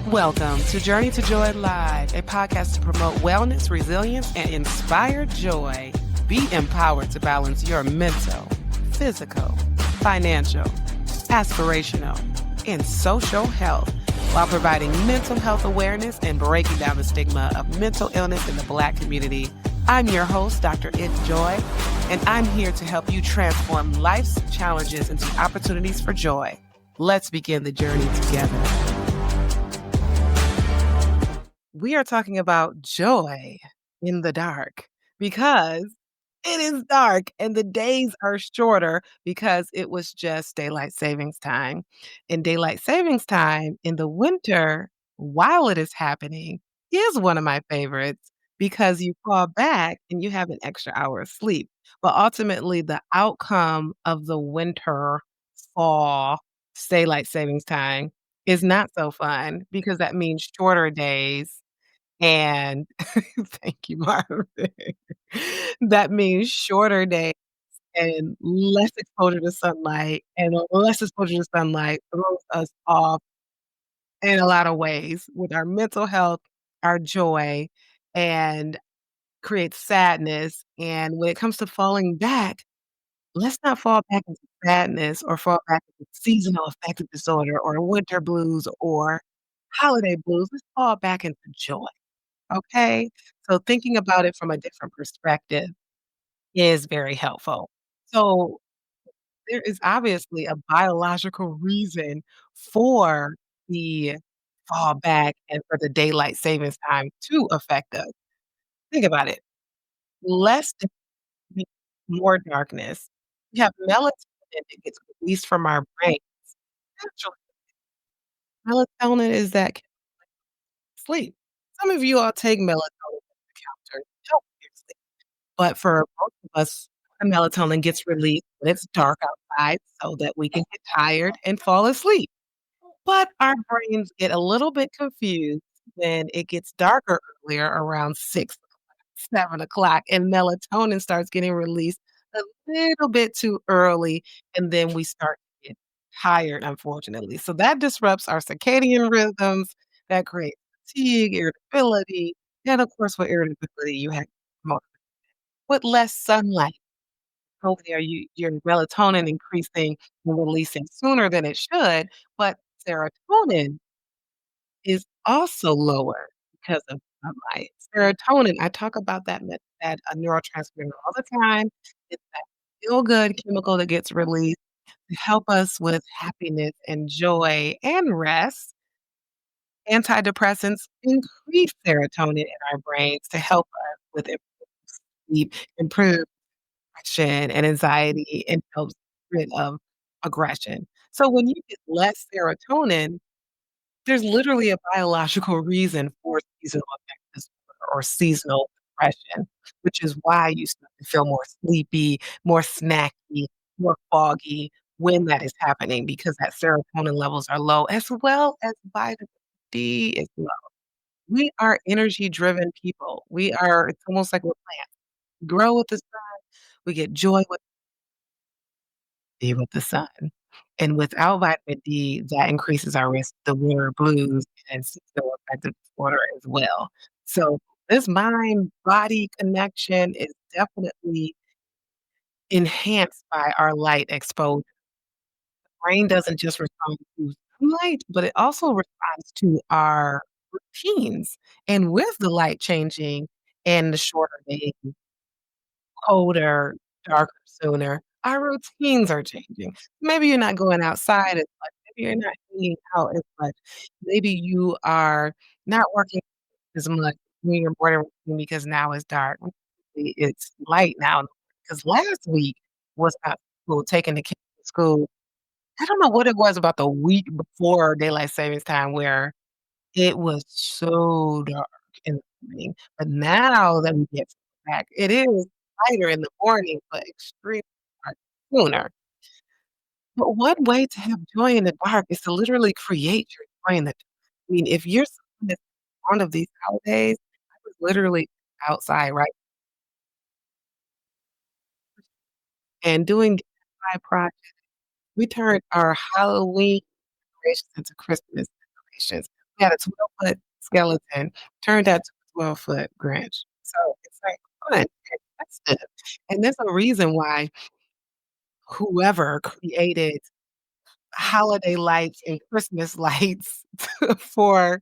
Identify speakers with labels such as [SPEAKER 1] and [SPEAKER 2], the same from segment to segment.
[SPEAKER 1] Welcome to Journey to Joy Live, a podcast to promote wellness, resilience, and inspire joy. Be empowered to balance your mental, physical, financial, aspirational, and social health while providing mental health awareness and breaking down the stigma of mental illness in the Black community. I'm your host, Dr. It Joy, and I'm here to help you transform life's challenges into opportunities for joy. Let's begin the journey together. We are talking about joy in the dark because it is dark and the days are shorter because it was just daylight savings time. And daylight savings time in the winter, while it is happening, is one of my favorites because you fall back and you have an extra hour of sleep. But ultimately, the outcome of the winter, fall, daylight savings time is not so fun because that means shorter days and thank you, Marvin. That means shorter days and less exposure to sunlight, and less exposure to sunlight throws us off in a lot of ways with our mental health, our joy, and creates sadness, and when it comes to falling back, let's not fall back into sadness or fall back into seasonal affective disorder or winter blues or holiday blues. Let's fall back into joy. Okay? So thinking about it from a different perspective is very helpful. So there is obviously a biological reason for the fall back and for the daylight savings time to affect us. Think about it. Less d means more darkness. We have melatonin that gets released from our brain. Naturally, melatonin is that sleep. Some of you all take melatonin over the counter to help with your sleep. But for most of us, the melatonin gets released when it's dark outside so that we can get tired and fall asleep. But our brains get a little bit confused when it gets darker earlier around 6, 7 o'clock, and melatonin starts getting released a little bit too early, and then we start to get tired, unfortunately. So that disrupts our circadian rhythms, that creates fatigue, irritability, and of course, with irritability, you have with less sunlight. Hopefully, are your melatonin increasing and releasing sooner than it should, but serotonin is also lower because of sunlight. Serotonin, I talk about that a neurotransmitter all the time. It's that feel-good chemical that gets released to help us with happiness and joy and rest. Antidepressants increase serotonin in our brains to help us with improved sleep, improve depression and anxiety, and helps get rid of aggression. So when you get less serotonin, there's literally a biological reason for seasonal affective disorder or seasonal depression, which is why you start to feel more sleepy, more snacky, more foggy when that is happening because that serotonin levels are low, as well as vitamin D is low. We are energy-driven people. We are it's almost like we're plants. We grow with the sun, we get joy with the sun. And without vitamin D, that increases our risk of the winter blues and seasonal affective disorder as well. So this mind-body connection is definitely enhanced by our light exposure. Brain doesn't just respond to sunlight, but it also responds to our routines. And with the light changing and the shorter days, colder, darker sooner, our routines are changing. Maybe you're not going outside as much, maybe you're not eating out as much, maybe you are not working as much in your morning routine because now it's dark. It's light now, because last week was about school, taking the kids to school. I don't know what it was about the week before daylight savings time where it was so dark in the morning, but now that we get back, it is lighter in the morning, but extremely dark sooner. But one way to have joy in the dark is to literally create your joy in the dark. I mean, if you're someone that's fond of these holidays, I was literally outside, right, and doing DIY projects. We turned our Halloween decorations into Christmas decorations. He had a 12-foot skeleton, turned out to a 12-foot Grinch. So it's like fun and festive. And there's a reason why whoever created holiday lights and Christmas lights for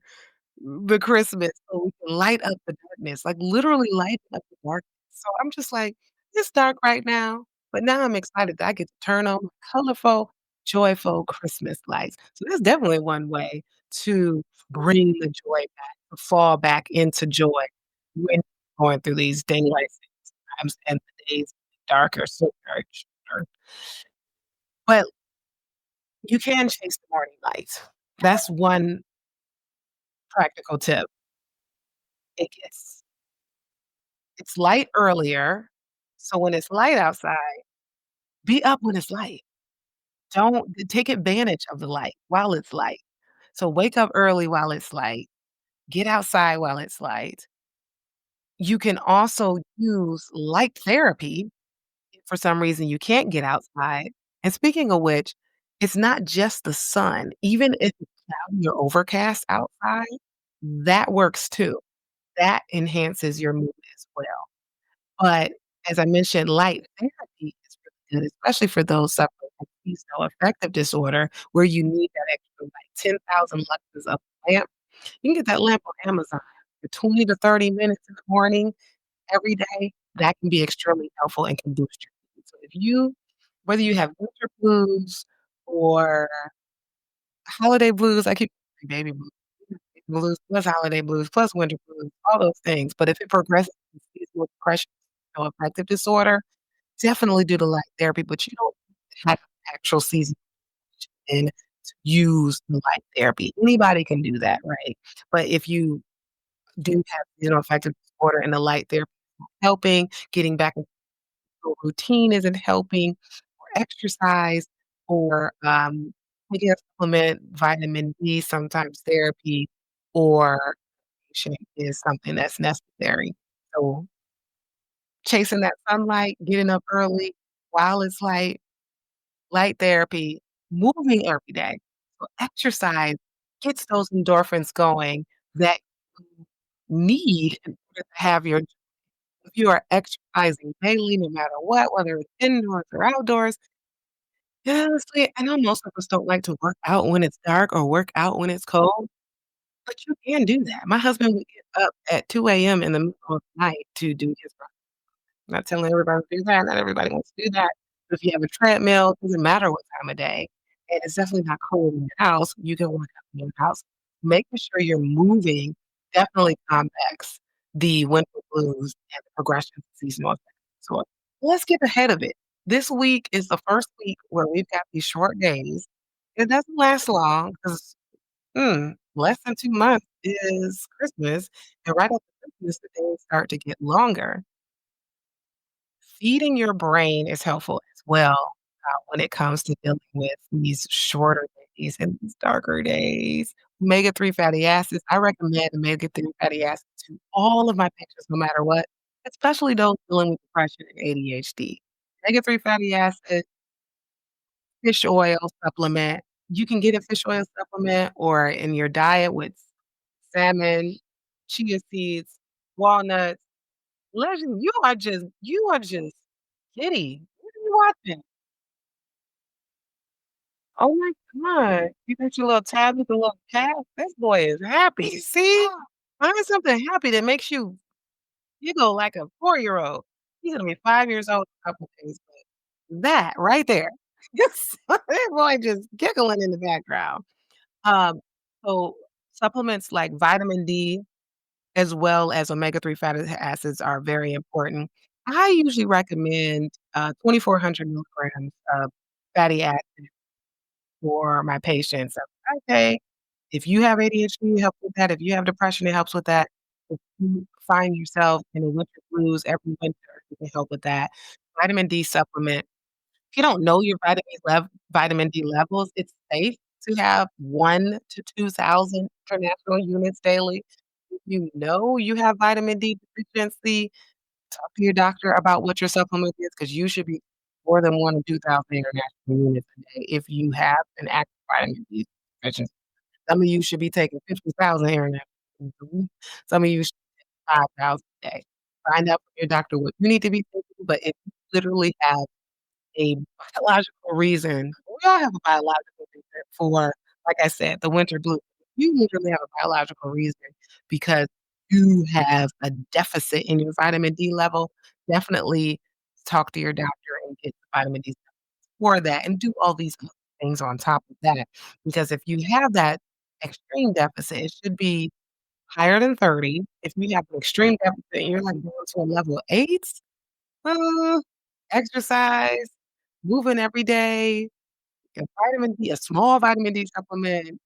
[SPEAKER 1] the Christmas so we can light up the darkness, like, literally light up the darkness. So I'm just like, "It's dark right now," but now I'm excited that I get to turn on colorful, joyful Christmas lights. So that's definitely one way to bring the joy back, to fall back into joy when going through these daylight savings times and the days darker, so dark, shorter. But you can chase the morning light. That's one practical tip. It gets it's light earlier, so when it's light outside, be up when it's light. Don't take advantage of the light while it's light. So wake up early while it's light, get outside while it's light. You can also use light therapy if for some reason you can't get outside. And speaking of which, it's not just the sun. Even if it's cloudy or overcast outside, that works too. That enhances your mood as well. But as I mentioned, light therapy is really good, especially for those suffering from seasonal affective disorder, where you need that extra, like, 10,000 luxes of lamp. You can get that lamp on Amazon for 20 to 30 minutes in the morning every day. That can be extremely helpful and can boost your mood. So if you whether you have winter blues or holiday blues, I keep saying baby blues plus holiday blues plus winter blues, all those things, but if it progresses to seasonal depression or affective disorder, definitely do the light therapy, but you don't have actual season and to use the light therapy. Anybody can do that, right? But if you do have, affective disorder and the light therapy is not helping, getting back into a routine isn't helping, or exercise, or taking a supplement, vitamin D, sometimes therapy, or is something that's necessary. So chasing that sunlight, getting up early while it's light therapy, moving every day. So exercise gets those endorphins going that you need in order to have your if you are exercising daily, no matter what, whether it's indoors or outdoors, yeah, honestly, I know most of us don't like to work out when it's dark or work out when it's cold, but you can do that. My husband would get up at 2 a.m. in the middle of the night to do his not telling everybody to do that, not everybody wants to do that. But if you have a treadmill, it doesn't matter what time of day, and it's definitely not cold in your house, you can work out in your house. Making sure you're moving definitely combats the winter blues and the progression of seasonal affective disorder. Let's get ahead of it. This week is the first week where we've got these short days. It doesn't last long 'cause, less than 2 months is Christmas, and right after Christmas, the days start to get longer. Feeding your brain is helpful as well, when it comes to dealing with these shorter days and these darker days. Omega-3 fatty acids, I recommend omega-3 fatty acids to all of my patients no matter what, especially those dealing with depression and ADHD. Omega-3 fatty acid, fish oil supplement. You can get a fish oil supplement or in your diet with salmon, chia seeds, walnuts. Legend, you are just giddy. What are you watching? Oh my god. You got your little tablet, the little cat? This boy is happy. See? Find something happy that makes you giggle like a 4-year-old. He's gonna be 5 years old in a couple days, but that right there. Yes, that boy just giggling in the background. Um, so supplements like vitamin D as well as omega-3 fatty acids are very important. I usually recommend, 2,400 milligrams of fatty acid for my patients. Okay, if you have ADHD, it helps with that. If you have depression, it helps with that. If you find yourself in a winter blues every winter, it can help with that. Vitamin D supplement. If you don't know your vitamin D levels, it's safe to have 1 to 2,000 international units daily. If you know you have vitamin D deficiency, talk to your doctor about what your supplement is, because you should be more than 1 to 2,000 international units a day if you have an active vitamin D deficiency. Some of you should be taking 50,000 internet. Some of you should take 5,000 a day. Find out from your doctor what you need to be taking, but if you literally have a biological reason, we all have a biological reason for, like I said, the winter blue. You literally have a biological reason because you have a deficit in your vitamin D level. Definitely talk to your doctor and get the vitamin D for that and do all these other things on top of that. Because if you have that extreme deficit, it should be higher than 30. If you have an extreme deficit and you're like going to a level 8, uh, exercise, moving every day, a vitamin D, a small vitamin D supplement,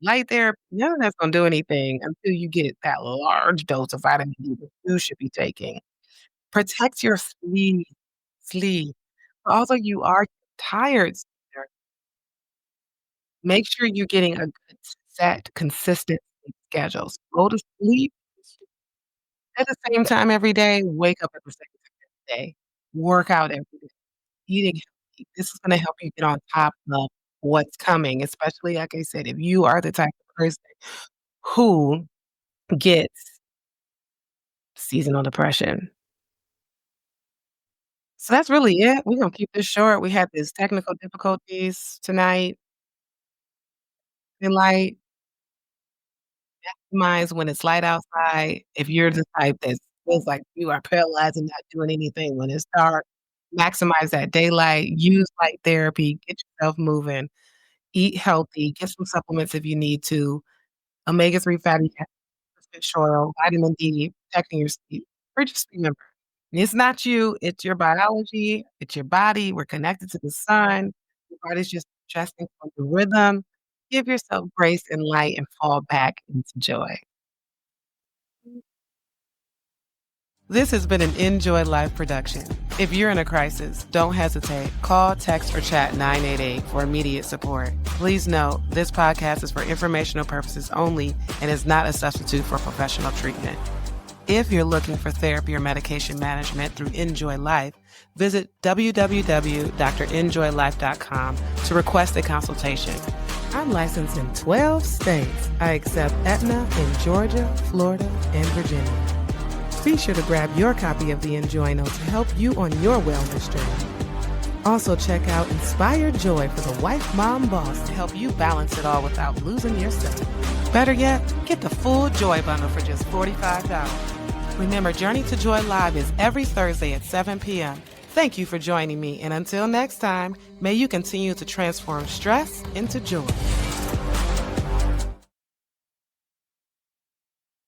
[SPEAKER 1] light therapy, none of that's gonna do anything until you get that large dose of vitamin D that you should be taking. Protect your sleep. Although you are tired, sister, make sure you're getting a good set, consistent sleep schedule. So go to sleep at the same time every day, wake up at the same time every day, work out every day, eating healthy. This is gonna help you get on top of what's coming, especially, like I said, if you are the type of person who gets seasonal depression. So that's really it. We're gonna keep this short. We had these technical difficulties tonight in light. Minds when it's light outside, if you're the type that feels like you are paralyzed and not doing anything when it's dark, maximize that daylight, use light therapy, get yourself moving, eat healthy, get some supplements if you need to, omega-3 fatty acids, fish oil, vitamin D, protecting your sleep. Or just remember, it's not you, it's your biology, it's your body, we're connected to the sun, your body's just adjusting from the rhythm. Give yourself grace and light and fall back into joy. This has been an Enjoy Life production. If you're in a crisis, don't hesitate. Call, text, or chat 988 for immediate support. Please note, this podcast is for informational purposes only and is not a substitute for professional treatment. If you're looking for therapy or medication management through Enjoy Life, visit www.drenjoylife.com to request a consultation. I'm licensed in 12 states. I accept Aetna in Georgia, Florida, and Virginia. Be sure to grab your copy of the Enjoy Note to help you on your wellness journey. Also check out Inspired Joy for the wife, mom, boss to help you balance it all without losing yourself. Better yet, get the full Joy bundle for just $45. Remember, Journey to Joy Live is every Thursday at 7 p.m. Thank you for joining me, and until next time, may you continue to transform stress into joy.